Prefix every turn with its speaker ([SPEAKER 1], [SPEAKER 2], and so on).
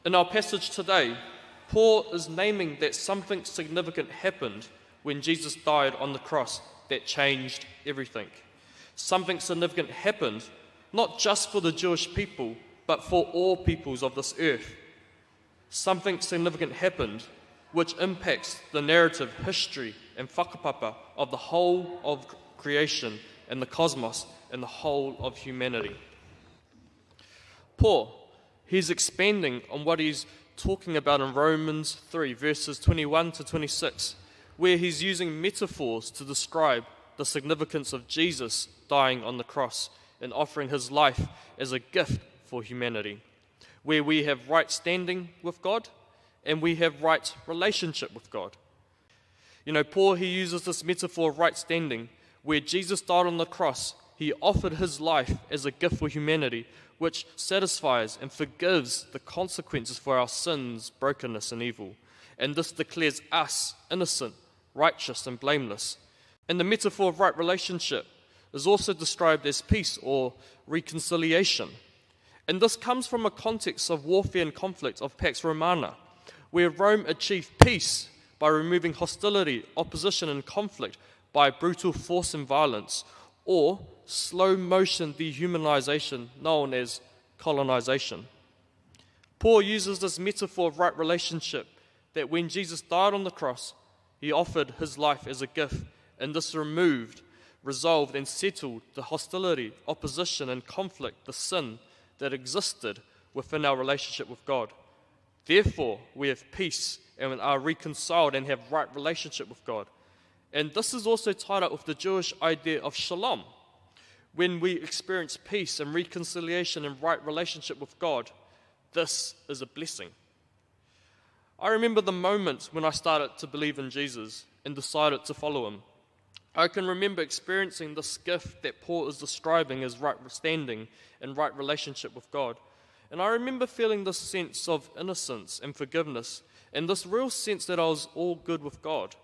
[SPEAKER 1] In our passage today, Paul is naming that something significant happened when Jesus died on the cross that changed everything. Something significant happened, not just for the Jewish people, but for all peoples of this earth. Something significant happened which impacts the narrative, history, and whakapapa of the whole of creation and the cosmos and the whole of humanity. Paul, he's expanding on what he's talking about in Romans 3, verses 21 to 26, where he's using metaphors to describe the significance of Jesus dying on the cross and offering his life as a gift for humanity, where we have right standing with God and we have right relationship with God. Paul, he uses this metaphor of right standing, where Jesus died on the cross. He offered his life as a gift for humanity, which satisfies and forgives the consequences for our sins, brokenness, and evil. And this declares us innocent, righteous, and blameless. And the metaphor of right relationship is also described as peace or reconciliation. And this comes from a context of warfare and conflict of Pax Romana, where Rome achieved peace by removing hostility, opposition, and conflict by brutal force and violence, or slow-motion dehumanization known as colonization. Paul uses this metaphor of right relationship that when Jesus died on the cross, he offered his life as a gift, and this resolved, and settled the hostility, opposition, and conflict, the sin that existed within our relationship with God. Therefore, we have peace and are reconciled and have right relationship with God. And this is also tied up with the Jewish idea of shalom. When we experience peace and reconciliation and right relationship with God, this is a blessing. I remember the moment when I started to believe in Jesus and decided to follow him. I can remember experiencing this gift that Paul is describing as right standing and right relationship with God. And I remember feeling this sense of innocence and forgiveness, and this real sense that I was all good with God.